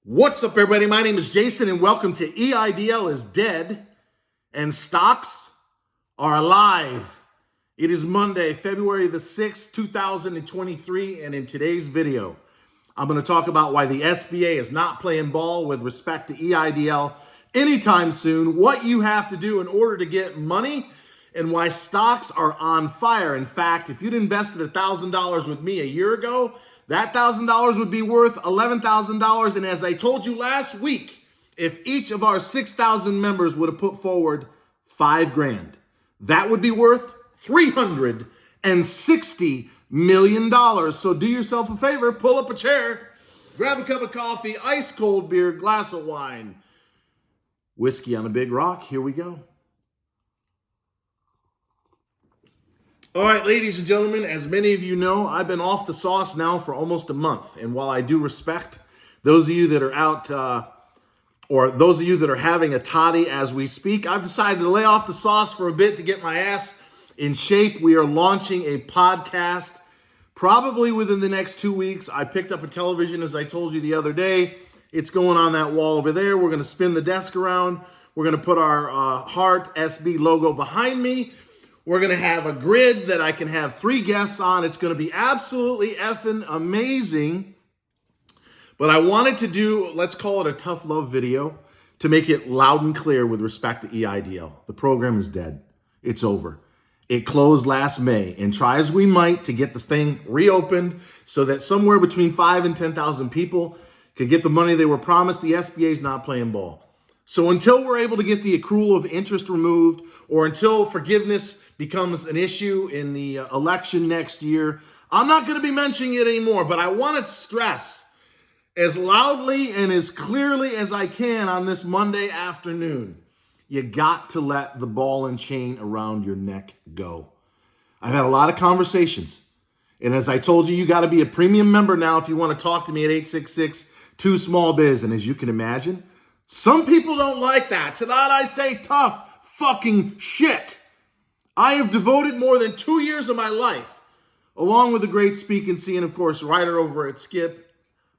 What's up, everybody? My name is Jason, and welcome to Eidl is Dead and Stocks Are Alive. It is Monday, February the 6th, 2023, and in today's video, I'm going to talk about why the SBA is not playing ball with respect to Eidl anytime soon, what you have to do in order to get money, and why stocks are on fire. In fact, if you'd invested $1,000 with me a year ago, that $1,000 would be worth $11,000. And as I told you last week, if each of our 6,000 members would have put forward $5,000, that would be worth $360 million. So do yourself a favor, pull up a chair, grab a cup of coffee, ice cold beer, glass of wine, whiskey on a big rock. Here we go. All right, ladies and gentlemen, as many of you know, I've been off the sauce now for almost a month. And while I do respect those of you that are out, or those of you that are having a toddy as we speak, I've decided to lay off the sauce for a bit to get my ass in shape. We are launching a podcast probably within the next 2 weeks. I picked up a television, as I told you the other day. It's going on that wall over there. We're going to spin the desk around. We're going to put our Heart SB logo behind me. We're going to have a grid that I can have 3 guests on. It's going to be absolutely effing amazing. But I wanted to do, let's call it a tough love video to make it loud and clear with respect to Eidl. The program is dead. It's over. It closed last May. And try as we might to get this thing reopened so that somewhere between 5,000 and 10,000 people could get the money they were promised, the SBA is not playing ball. So until we're able to get the accrual of interest removed, or until forgiveness becomes an issue in the election next year, I'm not going to be mentioning it anymore. But I want to stress as loudly and as clearly as I can on this Monday afternoon, you got to let the ball and chain around your neck go. I've had a lot of conversations. And as I told you, you got to be a premium member now if you want to talk to me at 866-2-SMALL-BIZ. And as you can imagine, some people don't like that. To that I say tough fucking shit. I have devoted more than 2 years of my life, along with the great Speak and See, and of course, writer over at Skip,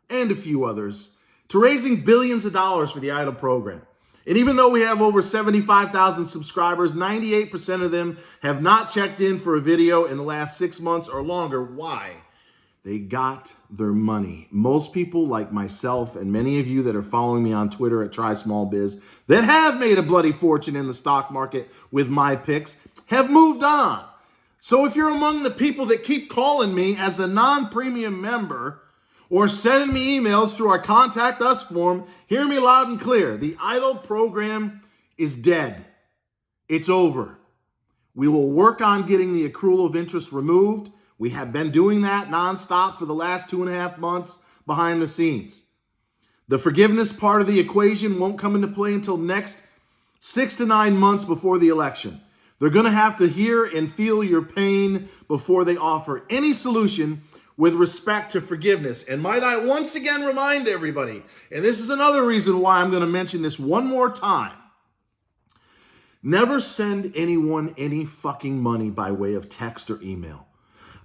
and a few others, to raising billions of dollars for the Eidl program. And even though we have over 75,000 subscribers, 98% of them have not checked in for a video in the last 6 months or longer. Why? They got their money. Most people like myself and many of you that are following me on Twitter at TrySmallBiz that have made a bloody fortune in the stock market with my picks have moved on. So if you're among the people that keep calling me as a non-premium member or sending me emails through our Contact Us form, hear me loud and clear. The Eidl program is dead. It's over. We will work on getting the accrual of interest removed. We have been doing that nonstop for the last 2.5 months behind the scenes. The forgiveness part of the equation won't come into play until next 6 to 9 months before the election. They're going to have to hear and feel your pain before they offer any solution with respect to forgiveness. And might I once again remind everybody, and this is another reason why I'm going to mention this one more time, never send anyone any fucking money by way of text or email.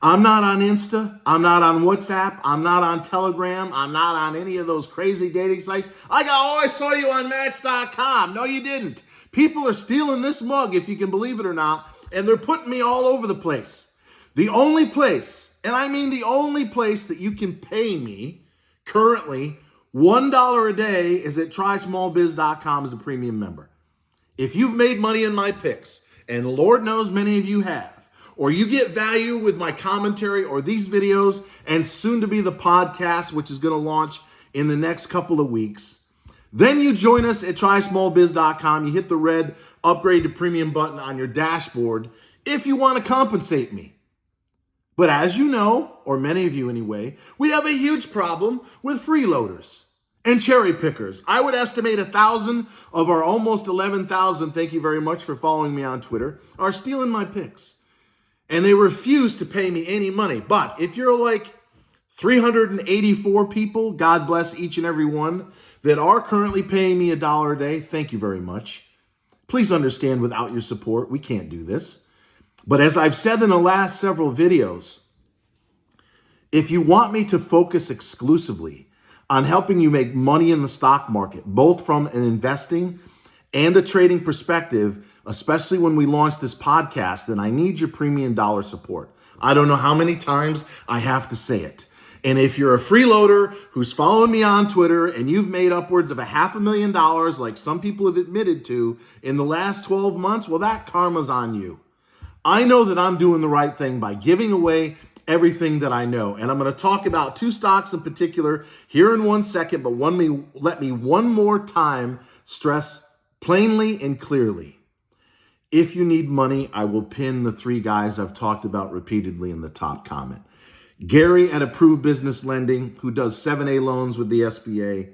I'm not on Insta. I'm not on WhatsApp. I'm not on Telegram. I'm not on any of those crazy dating sites. I saw you on Match.com. No, you didn't. People are stealing this mug, if you can believe it or not, and they're putting me all over the place. The only place, and I mean the only place that you can pay me currently $1 a day is at TrySmallBiz.com as a premium member. If you've made money in my picks, and Lord knows many of you have, or you get value with my commentary or these videos, and soon to be the podcast, which is going to launch in the next couple of weeks, then you join us at TrySmallBiz.com. You hit the red upgrade to premium button on your dashboard if you want to compensate me. But as you know, or many of you anyway, we have a huge problem with freeloaders and cherry pickers. I would estimate 1,000 of our almost 11,000, thank you very much for following me on Twitter, are stealing my picks. And they refuse to pay me any money. But if you're like 384 people, God bless each and every one, that are currently paying me $1 a day, thank you very much. Please understand, without your support, we can't do this. But as I've said in the last several videos, if you want me to focus exclusively on helping you make money in the stock market, both from an investing and a trading perspective, especially when we launch this podcast, then I need your premium dollar support. I don't know how many times I have to say it. And if you're a freeloader who's following me on Twitter and you've made upwards of $500,000 like some people have admitted to in the last 12 months, well, that karma's on you. I know that I'm doing the right thing by giving away everything that I know. And I'm going to talk about two stocks in particular here in 1 second, but let me one more time stress plainly and clearly. If you need money, I will pin the three guys I've talked about repeatedly in the top comment. Gary at Approved Business Lending, who does 7A loans with the SBA.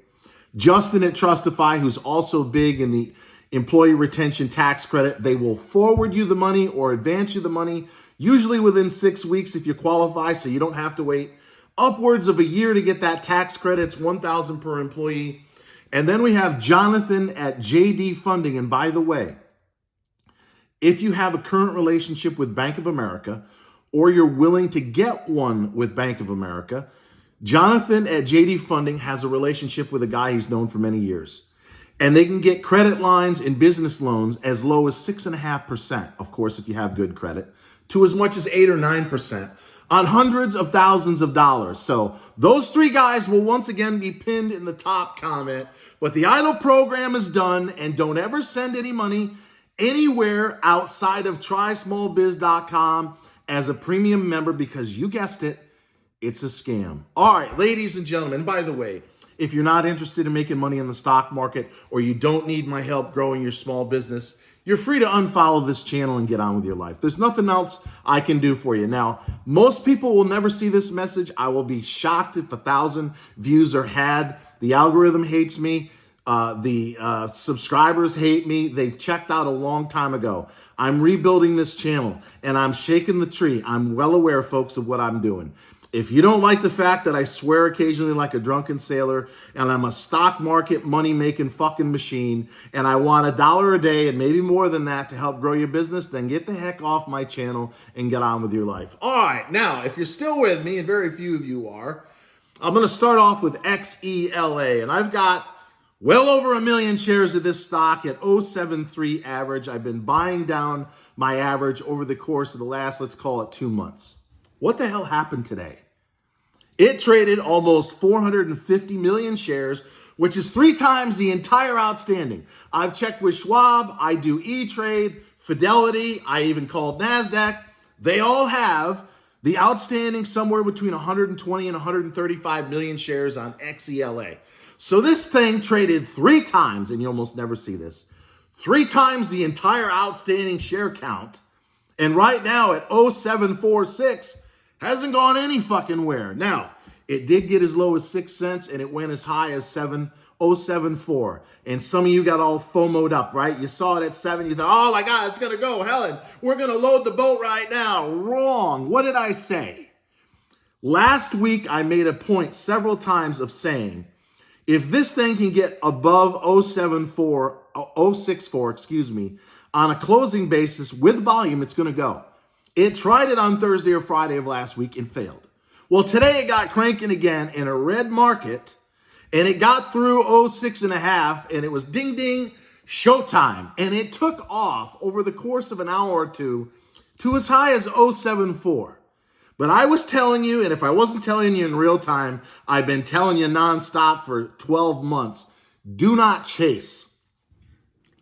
Justin at Trustify, who's also big in the employee retention tax credit. They will forward you the money or advance you the money, usually within 6 weeks if you qualify, so you don't have to wait upwards of a year to get that tax credit. It's $1,000 per employee. And then we have Jonathan at JD Funding. And by the way, if you have a current relationship with Bank of America, or you're willing to get one with Bank of America, Jonathan at JD Funding has a relationship with a guy he's known for many years. And they can get credit lines and business loans as low as 6.5%, of course, if you have good credit, to as much as 8 or 9% on hundreds of thousands of dollars. So those three guys will once again be pinned in the top comment. But the Eidl program is done, and don't ever send any money anywhere outside of trysmallbiz.com as a premium member, because you guessed it, it's a scam. All right, ladies and gentlemen, by the way, if you're not interested in making money in the stock market, or you don't need my help growing your small business, you're free to unfollow this channel and get on with your life. There's nothing else I can do for you. Now, most people will never see this message. I will be shocked if 1,000 views are had. The algorithm hates me. The subscribers hate me. They've checked out a long time ago. I'm rebuilding this channel, and I'm shaking the tree. I'm well aware, folks, of what I'm doing. If you don't like the fact that I swear occasionally like a drunken sailor, and I'm a stock market money-making fucking machine, and I want $1 a day and maybe more than that to help grow your business, then get the heck off my channel and get on with your life. All right, now, if you're still with me, and very few of you are, I'm going to start off with Xela, and I've got well over 1 million shares of this stock at 0.73 average. I've been buying down my average over the course of the last, let's call it 2 months. What the hell happened today? It traded almost 450 million shares, which is 3 times the entire outstanding. I've checked with Schwab. I do E-Trade, Fidelity. I even called NASDAQ. They all have the outstanding somewhere between 120 and 135 million shares on Xela. So this thing traded 3 times, and you almost never see this, 3 times the entire outstanding share count. And right now at 0.746, hasn't gone any fucking where. Now, it did get as low as 6 cents, and it went as high as 0.74. And some of you got all FOMO'd up, right? You saw it at 7. You thought, oh my God, it's going to go. Helen, we're going to load the boat right now. Wrong. What did I say? Last week, I made a point several times of saying, if this thing can get above 0.64, on a closing basis with volume, it's going to go. It tried it on Thursday or Friday of last week and failed. Well, today it got cranking again in a red market, and it got through 0.6.5, and it was ding, ding, showtime. And it took off over the course of an hour or two to as high as 0.74. But I was telling you, and if I wasn't telling you in real time, I've been telling you nonstop for 12 months, do not chase.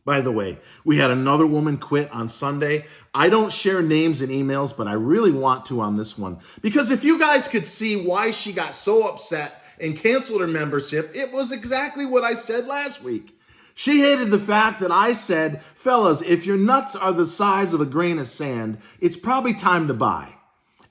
By the way, we had another woman quit on Sunday. I don't share names and emails, but I really want to on this one. Because if you guys could see why she got so upset and canceled her membership, it was exactly what I said last week. She hated the fact that I said, fellas, if your nuts are the size of a grain of sand, it's probably time to buy.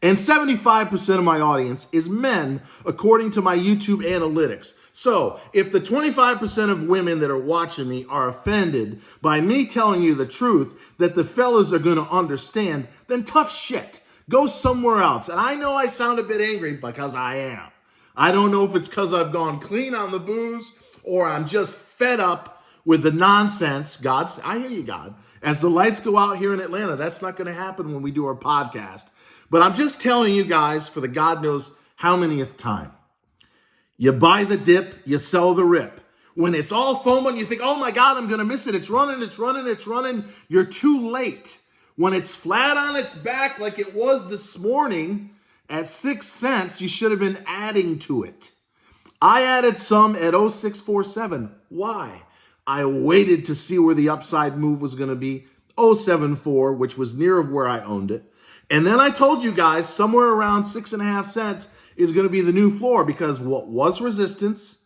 And 75% of my audience is men, according to my YouTube analytics. So if the 25% of women that are watching me are offended by me telling you the truth that the fellas are going to understand, then tough shit. Go somewhere else. And I know I sound a bit angry because I am. I don't know if it's because I've gone clean on the booze or I'm just fed up with the nonsense. God, I hear you, God. As the lights go out here in Atlanta, that's not going to happen when we do our podcast. But I'm just telling you guys for the God knows how manyth time. You buy the dip, you sell the rip. When it's all foam and you think, oh my God, I'm going to miss it. It's running, it's running, it's running. You're too late. When it's flat on its back like it was this morning at 6 cents, you should have been adding to it. I added some at 0647. Why? I waited to see where the upside move was going to be. 074, which was near of where I owned it. And then I told you guys somewhere around 6.5 cents is going to be the new floor, because what was resistance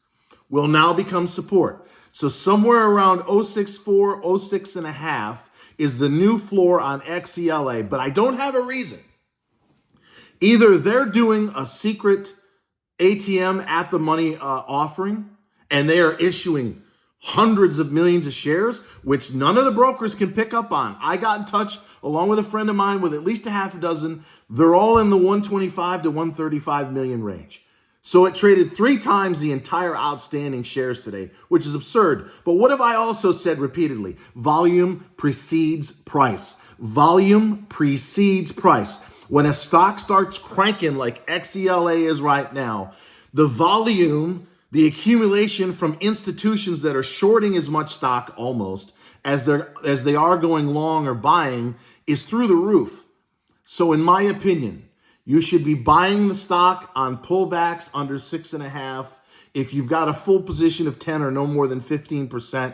will now become support. So somewhere around 064, 06.5 is the new floor on Xela, but I don't have a reason. Either they're doing a secret ATM at the money offering, and they are issuing hundreds of millions of shares, which none of the brokers can pick up on. I got in touch along with a friend of mine with at least a half a dozen. They're all in the 125 to 135 million range. So it traded 3 times the entire outstanding shares today, which is absurd. But what have I also said repeatedly? Volume precedes price. Volume precedes price. When a stock starts cranking like Xela is right now, the volume, the accumulation from institutions that are shorting as much stock almost as they are going long or buying is through the roof. So in my opinion, you should be buying the stock on pullbacks under 6.5. If you've got a full position of 10 or no more than 15%,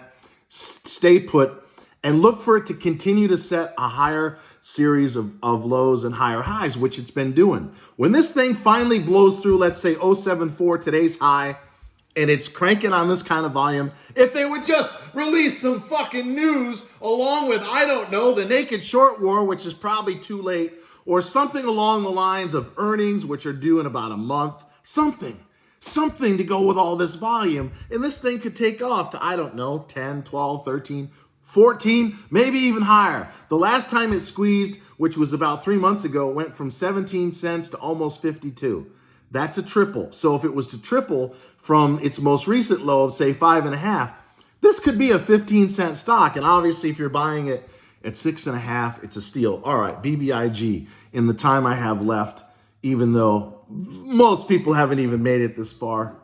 stay put and look for it to continue to set a higher series of lows and higher highs, which it's been doing. When this thing finally blows through, let's say 074, today's high, and it's cranking on this kind of volume, if they would just release some fucking news along with, I don't know, the naked short war, which is probably too late, or something along the lines of earnings, which are due in about a month, something to go with all this volume, and this thing could take off to, I don't know, 10, 12, 13, 14, maybe even higher. The last time it squeezed, which was about 3 months ago, it went from 17 cents to almost 52. That's a triple. So if it was to triple from its most recent low of, say, 5.5, this could be a 15-cent stock. And obviously, if you're buying it at 6.5, it's a steal. All right, BBIG, in the time I have left, even though most people haven't even made it this far.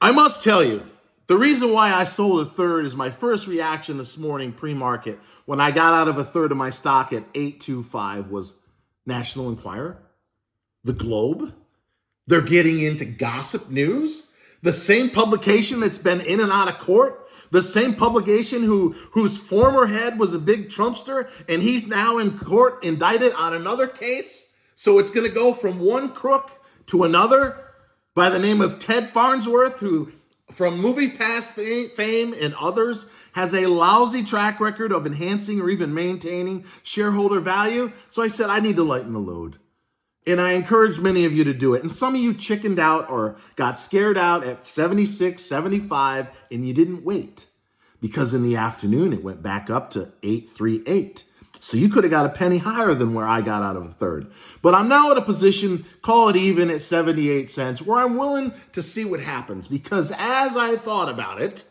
I must tell you, the reason why I sold a third is my first reaction this morning pre-market when I got out of a third of my stock at 825 was National Enquirer, The Globe. They're getting into gossip news. The same publication that's been in and out of court. The same publication whose former head was a big Trumpster, and he's now in court indicted on another case. So it's going to go from one crook to another by the name of Ted Farnsworth, who from Movie Pass fame and others has a lousy track record of enhancing or even maintaining shareholder value. So I said, I need to lighten the load. And I encourage many of you to do it. And some of you chickened out or got scared out at 76, 75, and you didn't wait. Because in the afternoon, it went back up to 838. So you could have got a penny higher than where I got out of a third. But I'm now at a position, call it even at 78 cents, where I'm willing to see what happens. Because as I thought about it,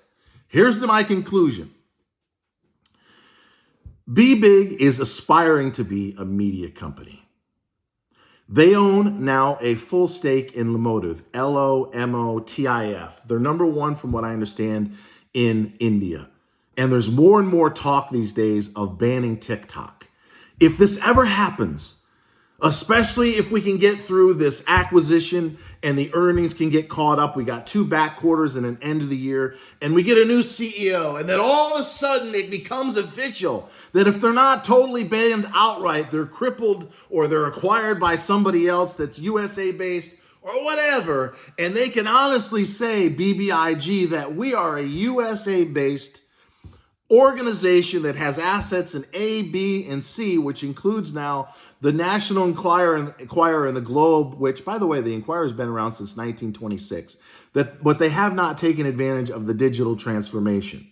here's my conclusion. Bbig is aspiring to be a media company. They own now a full stake in Lomotif, LOMOTIF. They're number one, from what I understand, in India. And there's more and more talk these days of banning TikTok. If this ever happens, especially if we can get through this acquisition and the earnings can get caught up, we got 2 back quarters and an end of the year, and we get a new CEO, and then all of a sudden it becomes official that if they're not totally banned outright, they're crippled or they're acquired by somebody else that's USA-based or whatever, and they can honestly say, BBIG, that we are a USA-based organization that has assets in A, B, and C, which includes now the National Enquirer and the Globe, which, by the way, the Enquirer has been around since 1926, but they have not taken advantage of the digital transformation.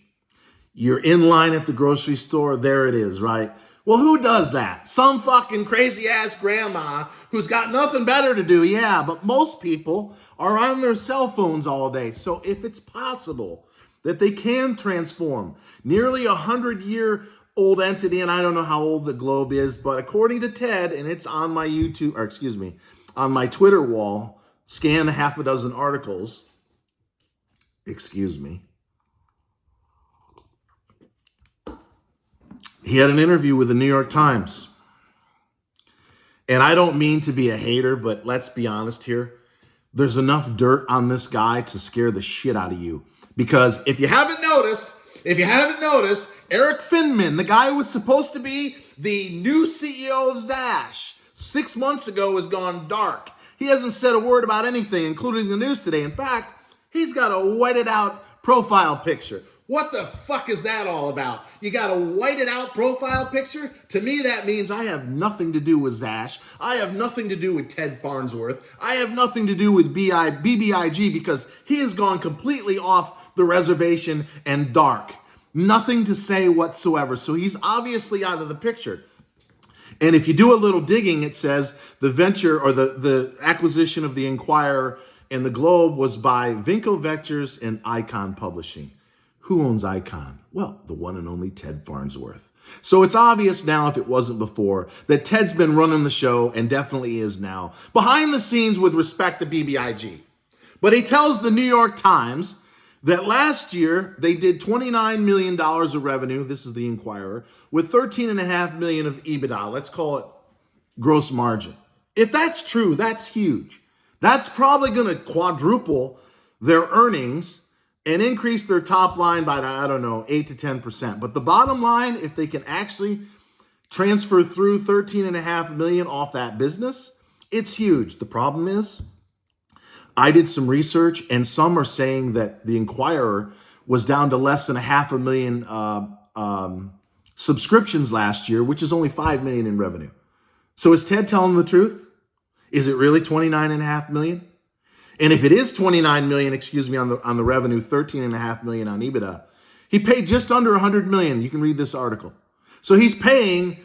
You're in line at the grocery store, there it is, right? Well, who does that? Some fucking crazy-ass grandma who's got nothing better to do, yeah, but most people are on their cell phones all day. So if it's possible that they can transform nearly 100-year-old entity, and I don't know how old the Globe is, but according to Ted, and it's on my YouTube, or excuse me, on my Twitter wall, scan a half a dozen articles, excuse me, he had an interview with the New York Times. And I don't mean to be a hater, but let's be honest here. There's enough dirt on this guy to scare the shit out of you. Because if you haven't noticed, Eric Finman, the guy who was supposed to be the new CEO of Zash, 6 months ago has gone dark. He hasn't said a word about anything, including the news today. In fact, he's got a whited out profile picture. What the fuck is that all about? You got a whited out profile picture? To me, that means I have nothing to do with Zash. I have nothing to do with Ted Farnsworth. I have nothing to do with BBIG because he has gone completely off the reservation and dark. Nothing to say whatsoever. So he's obviously out of the picture. And if you do a little digging, it says the venture or the acquisition of the Inquirer and the Globe was by Vinco Vectors and Icon Publishing. Who owns Icon? Well, the one and only Ted Farnsworth. So it's obvious now, if it wasn't before, that Ted's been running the show and definitely is now behind the scenes with respect to BBIG. But he tells the New York Times that last year they did $29 million of revenue. This is the Inquirer, with $13.5 million of EBITDA. Let's call it gross margin. If that's true, that's huge. That's probably going to quadruple their earnings and increase their top line by, I don't know, 8 to 10%. But the bottom line, if they can actually transfer through $13.5 million off that business, it's huge. The problem is, I did some research, and some are saying that the Inquirer was down to less than 500,000 subscriptions last year, which is only $5 million in revenue. So is Ted telling the truth? Is it really $29.5 million? And if it is $29 million, on the revenue, $13.5 million on EBITDA, he paid just under $100 million. You can read this article. So he's paying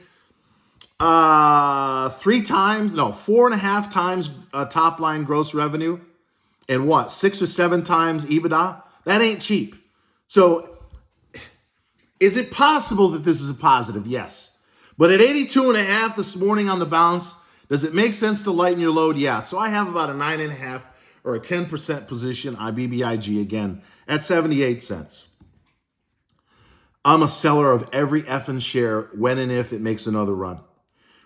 4.5 times top line gross revenue, and 6 or 7 times EBITDA. That ain't cheap. So is it possible that this is a positive? Yes. But at 82.5 this morning on the bounce, does it make sense to lighten your load? Yeah. So I have about a 9.5 or a 10% position on BBIG again at 78 cents. I'm a seller of every effing share when and if it makes another run.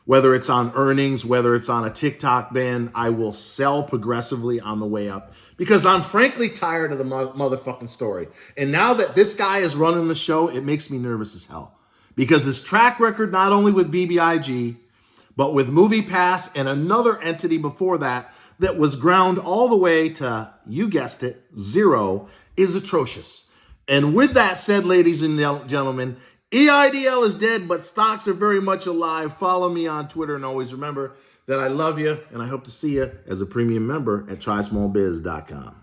Whether it's on earnings, whether it's on a TikTok ban, I will sell progressively on the way up because I'm frankly tired of the motherfucking story. And now that this guy is running the show, it makes me nervous as hell because his track record, not only with BBIG, but with MoviePass and another entity before that was ground all the way to, you guessed it, 0, is atrocious. And with that said, ladies and gentlemen, Eidl is dead, but stocks are very much alive. Follow me on Twitter, and always remember that I love you, and I hope to see you as a premium member at TrySmallBiz.com.